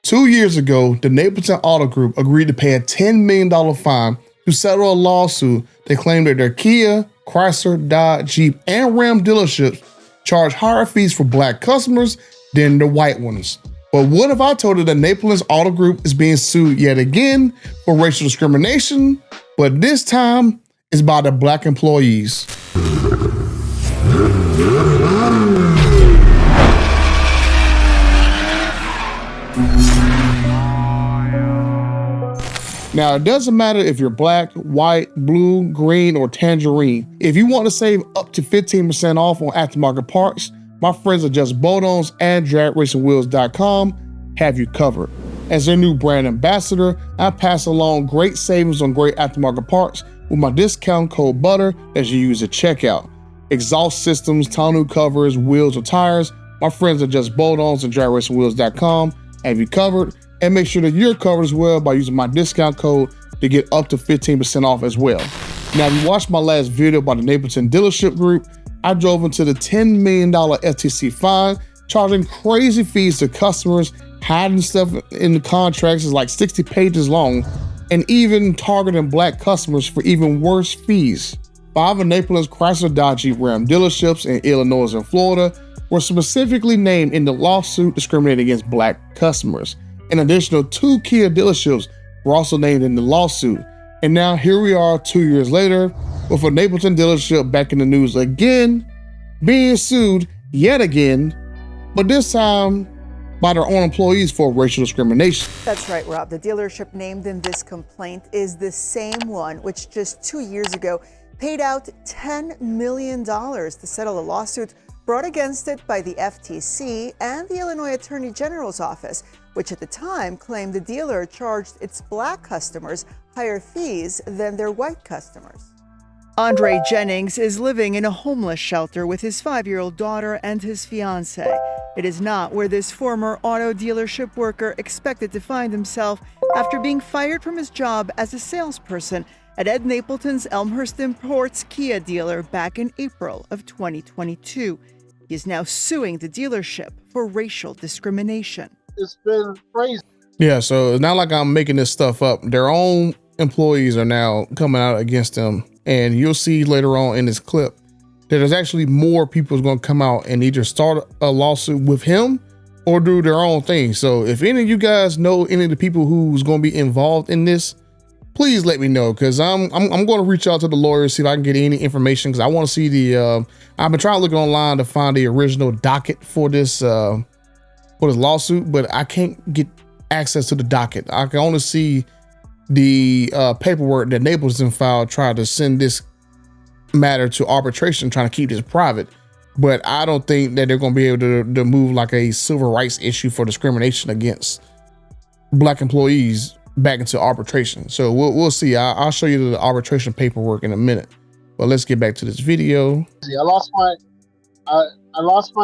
2 years ago, the Napleton Auto Group agreed to pay a $10 million fine to settle a lawsuit that claimed that their Kia, Chrysler, Dodge, Jeep, and Ram dealerships charge higher fees for Black customers than the white ones. But what if I told you that Napleton Auto Group is being sued yet again for racial discrimination, but this time it's by the Black employees? Now, it doesn't matter if you're Black, white, blue, green, or tangerine. If you want to save up to 15% off on aftermarket parts, my friends at Just Bolt-Ons and DragRacingWheels.com have you covered. As their new brand ambassador, I pass along great savings on great aftermarket parts with my discount code BUTTER that you use at checkout. Exhaust systems, tonneau covers, wheels, or tires, my friends at Just Bolt-Ons and DragRacingWheels.com have you covered. And make sure that you're covered as well by using my discount code to get up to 15% off as well. Now, if you watched my last video about the Napleton Dealership Group, I drove into the $10 million FTC fine, charging crazy fees to customers, hiding stuff in the contracts is like 60 pages long, and even targeting Black customers for even worse fees. 5 of Napleton's Chrysler, Dodge, Jeep, Ram dealerships in Illinois and Florida were specifically named in the lawsuit discriminating against Black customers. An additional 2 Kia dealerships were also named in the lawsuit. And now here we are 2 years later with a Napleton dealership back in the news again, being sued yet again, but this time by their own employees for racial discrimination. That's right, Rob. The dealership named in this complaint is the same one which just 2 years ago paid out $10 million to settle a lawsuit brought against it by the FTC and the Illinois Attorney General's office, which at the time claimed the dealer charged its Black customers higher fees than their white customers. Andre Jennings is living in a homeless shelter with his 5-year-old daughter and his fiancée. It is not where this former auto dealership worker expected to find himself after being fired from his job as a salesperson at Ed Napleton's Elmhurst Imports Kia dealer back in April of 2022. He is now suing the dealership for racial discrimination. It's been crazy. Yeah, so it's not like I'm making this stuff up. Their own employees are now coming out against them. And you'll see later on in this clip that there's actually more people who's going to come out and either start a lawsuit with him or do their own thing. So if any of you guys know any of the people who's going to be involved in this, please let me know, because I'm going to reach out to the lawyers, see if I can get any information, because I want to see the I've been trying to look online to find the original docket for this lawsuit, but I can't get access to the docket. I can only see the paperwork that Napleton filed trying to send this matter to arbitration, trying to keep this private. But I don't think that they're going to be able to move like a civil rights issue for discrimination against Black employees back into arbitration. So we'll see. I'll show you the arbitration paperwork in a minute. But let's get back to this video. I lost my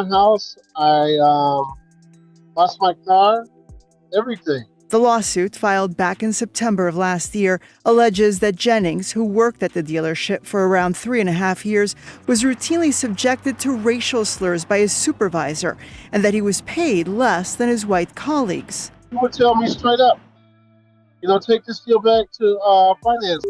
house. I lost my car. Everything. The lawsuit, filed back in September of last year, alleges that Jennings, who worked at the dealership for around 3.5 years, was routinely subjected to racial slurs by his supervisor, and that he was paid less than his white colleagues. He would tell me straight up, take this deal back to finance.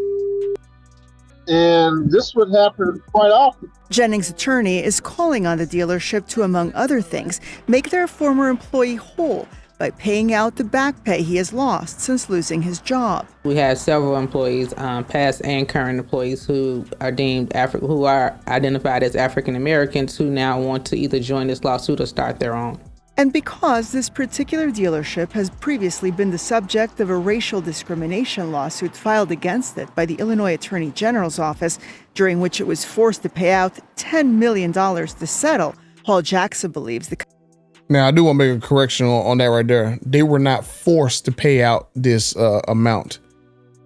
And this would happen quite often. Jennings' attorney is calling on the dealership to, among other things, make their former employee whole by paying out the back pay he has lost since losing his job. We have several employees, past and current employees, who are who are identified as African Americans, who now want to either join this lawsuit or start their own. And because this particular dealership has previously been the subject of a racial discrimination lawsuit filed against it by the Illinois Attorney General's office, during which it was forced to pay out $10 million to settle, Paul Jackson believes the... Now, I do want to make a correction on that right there. They were not forced to pay out this amount.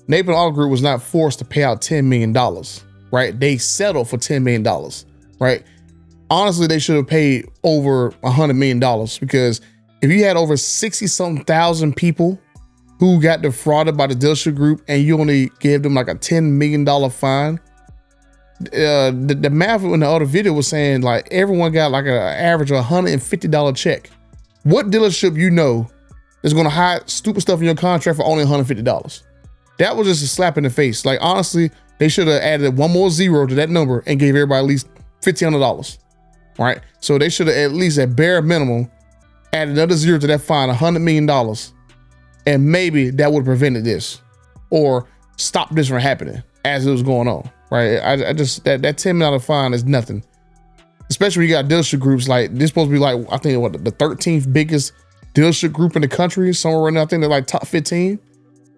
Napleton Auto Group was not forced to pay out $10 million, right? They settled for $10 million, right? Honestly, they should have paid over $100 million, because if you had over 60-something thousand people who got defrauded by the dealership group and you only gave them like a $10 million fine, the math in the other video was saying like everyone got like an average of $150 check. What dealership that's gonna hide stupid stuff in your contract for only $150. That was just a slap in the face. Like, honestly, they should have added one more zero to that number and gave everybody at least $1,500, right? So they should have at least, at bare minimum, added another zero to that fine, $100 million. And maybe that would have prevented this or stopped this from happening as it was going on, right? I just, that $10 million fine is nothing. Especially when you got dealership groups like, this supposed to be like, I think what, the 13th biggest dealership group in the country, somewhere around there. I think they're like top 15.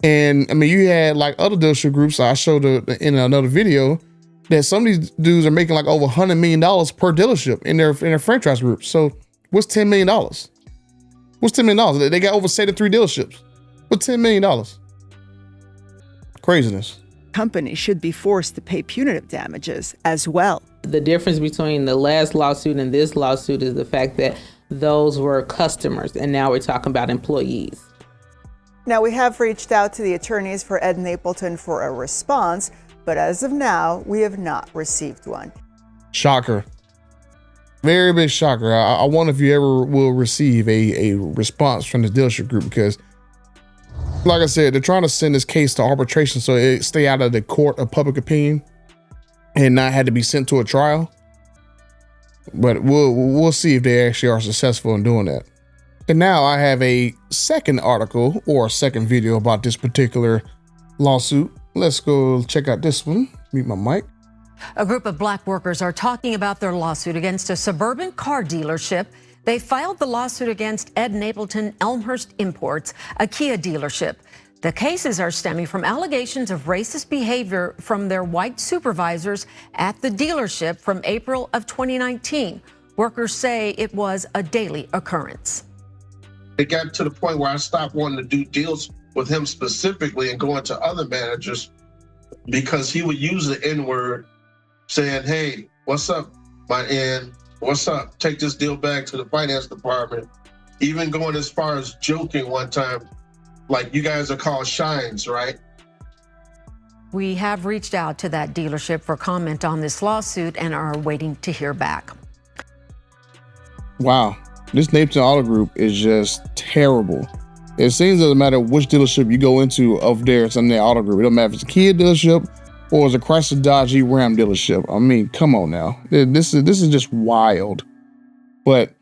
And I mean, you had like other dealership groups, I showed in another video, that some of these dudes are making like over $100 million per dealership in their franchise groups. So what's $10 million? What's $10 million? They got over 73 dealerships. What's $10 million? Craziness. Companies should be forced to pay punitive damages as well. The difference between the last lawsuit and this lawsuit is the fact that those were customers, and now we're talking about employees. Now, we have reached out to the attorneys for Ed Napleton for a response, but as of now, we have not received one. Shocker. Very big shocker. I wonder if you ever will receive a response from the dealership group, because like I said, they're trying to send this case to arbitration so it stay out of the court of public opinion and not had to be sent to a trial. But we'll see if they actually are successful in doing that. And now I have a second article or a second video about this particular lawsuit. Let's go check out this one. Mute my mic. A group of black workers are talking about their lawsuit against a suburban car dealership. They filed the lawsuit against Ed Napleton Elmhurst Imports, a Kia dealership. The cases are stemming from allegations of racist behavior from their white supervisors at the dealership from April of 2019. Workers say it was a daily occurrence. It got to the point where I stopped wanting to do deals with him specifically and going to other managers because he would use the N-word saying, hey, what's up, my N? What's up? Take this deal back to the finance department. Even going as far as joking one time, like, you guys are called shines, right? We have reached out to that dealership for comment on this lawsuit and are waiting to hear back. Wow. This Napleton Auto Group is just terrible. It seems it doesn't matter which dealership you go into of theirs in their auto group. It don't matter if it's a Kia dealership or it's a Chrysler Dodge Ram dealership. I mean, come on now. This is just wild. But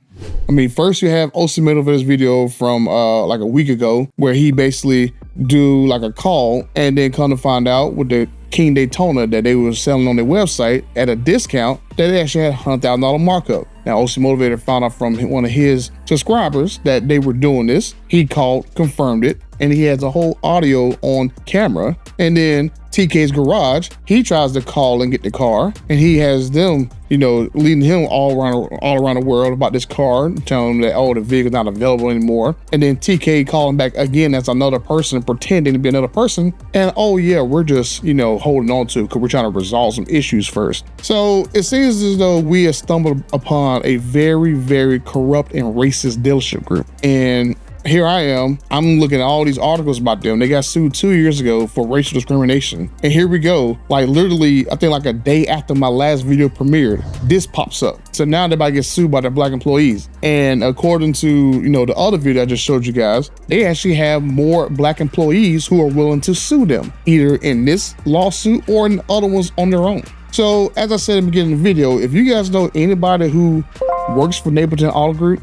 I mean, first you have Osi made over this video from like a week ago where he basically do like a call and then come to find out with the King Daytona that they were selling on their website at a discount that they actually had $100,000 markup. Now, OC Motivator found out from one of his subscribers that they were doing this. He called, confirmed it, and he has a whole audio on camera. And then TK's Garage, he tries to call and get the car, and he has them, you know, leading him all around the world about this car, telling him that, oh, the vehicle's not available anymore. And then TK calling back again as another person, pretending to be another person. And oh yeah, we're just, you know, holding on to because we're trying to resolve some issues first. So it seems as though we have stumbled upon a very, very corrupt and racist dealership group. And here I am, I'm looking at all these articles about them. They got sued 2 years ago for racial discrimination. And here we go, like literally, I think like a day after my last video premiered, this pops up. So now they're about to get sued by their black employees. And according to, you know, the other video I just showed you guys, they actually have more black employees who are willing to sue them, either in this lawsuit or in other ones on their own. So as I said in the beginning of the video, if you guys know anybody who works for Napleton Auto Group,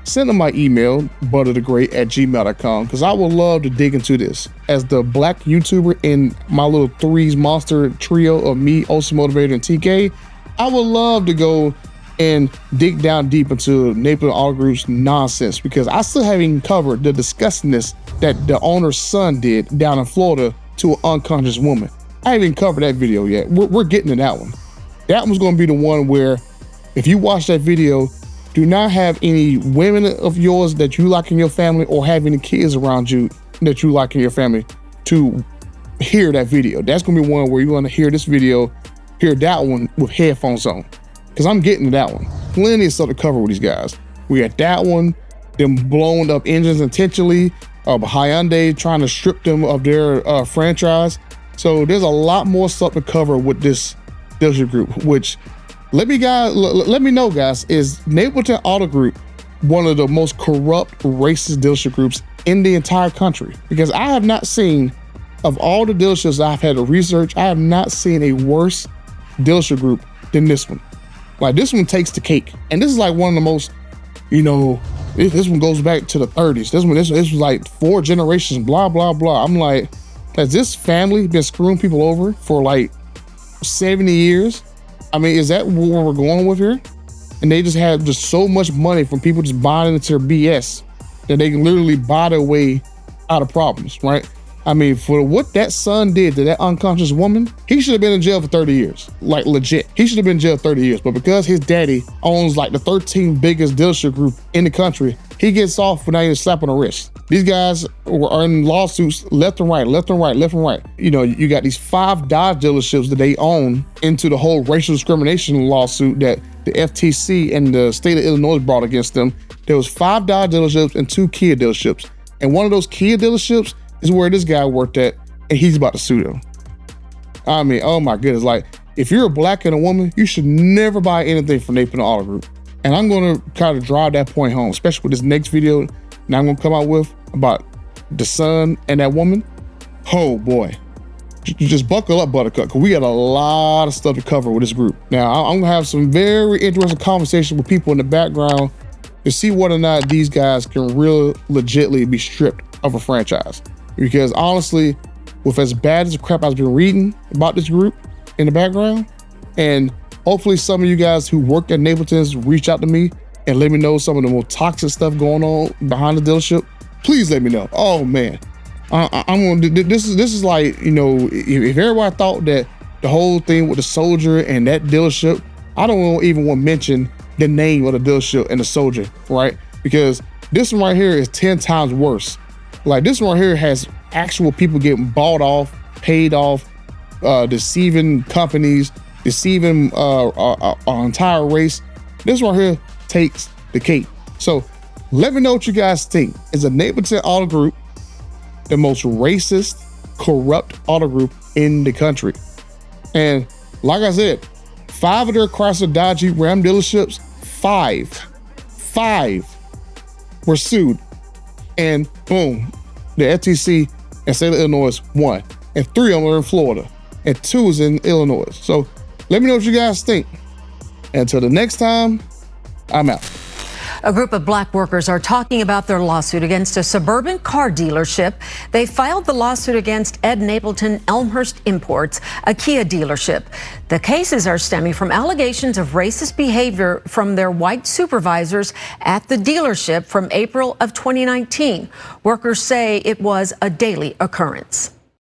send them my email, butterthegreat@gmail.com, because I would love to dig into this. As the black YouTuber in my little threes monster trio of me, OC Motivator, and TK, I would love to go and dig down deep into Napleton Auto Group's nonsense, because I still haven't even covered the disgustingness that the owner's son did down in Florida to an unconscious woman. I haven't even covered that video yet. We're getting to that one. That one's gonna be the one where if you watch that video, do not have any women of yours that you like in your family or have any kids around you that you like in your family to hear that video. That's gonna be one where you're gonna hear this video, hear that one with headphones on. Cause I'm getting to that one. Plenty of stuff to cover with these guys. We got that one, them blowing up engines intentionally, Hyundai trying to strip them of their franchise. So there's a lot more stuff to cover with this dealership group, which let me know, guys, is Napleton Auto Group one of the most corrupt, racist dealership groups in the entire country. Because I have not seen, of all the dealerships I've had to research, I have not seen a worse dealership group than this one. Like, this one takes the cake. And this is like one of the most, you know, this one goes back to the 30s. This was like 4 generations, blah, blah, blah. I'm like, has this family been screwing people over for like 70 years? I mean, is that where we're going with here? And they just have just so much money from people just buying into their BS that they can literally buy their way out of problems, right? I mean, for what that son did to that unconscious woman, he should have been in jail for 30 years. Like, legit. He should have been in jail 30 years. But because his daddy owns like the 13th biggest dealership group in the country, he gets off without even a slap on the wrist. These guys are in lawsuits left and right, left and right, left and right. You know, you got these 5 Dodge dealerships that they own into the whole racial discrimination lawsuit that the FTC and the state of Illinois brought against them. There was 5 Dodge dealerships and 2 Kia dealerships. And one of those Kia dealerships is where this guy worked at, and he's about to sue them. I mean, oh my goodness. Like, if you're a black and a woman, you should never buy anything from Napleton Auto Group. And I'm gonna kind of drive that point home, especially with this next video that I'm gonna come out with about the son and that woman. Oh boy. You just buckle up, Buttercup, because we got a lot of stuff to cover with this group. Now, I'm gonna have some very interesting conversations with people in the background to see whether or not these guys can real legitly be stripped of a franchise. Because honestly, with as bad as the crap I've been reading about this group in the background, and hopefully some of you guys who work at Napleton's reach out to me and let me know some of the more toxic stuff going on behind the dealership, please let me know. Oh man, I'm gonna. This is like, you know, if everybody thought that the whole thing with the soldier and that dealership, I don't even want to mention the name of the dealership and the soldier, right? Because this one right here is 10 times worse. Like, this one right here has actual people getting bought off, paid off, deceiving companies, deceiving our entire race. This one here takes the cake. So let me know what you guys think. Is the Napleton Auto Group the most racist, corrupt auto group in the country? And like I said, 5 of their Chrysler, Dodge, Jeep, Ram dealerships, 5 were sued. And boom, the FTC and state of Illinois won. And 3 of them are in Florida. And 2 is in Illinois. So let me know what you guys think. Until the next time, I'm out. A group of black workers are talking about their lawsuit against a suburban car dealership. They filed the lawsuit against Ed Napleton Elmhurst Imports, a Kia dealership. The cases are stemming from allegations of racist behavior from their white supervisors at the dealership from April of 2019. Workers say it was a daily occurrence.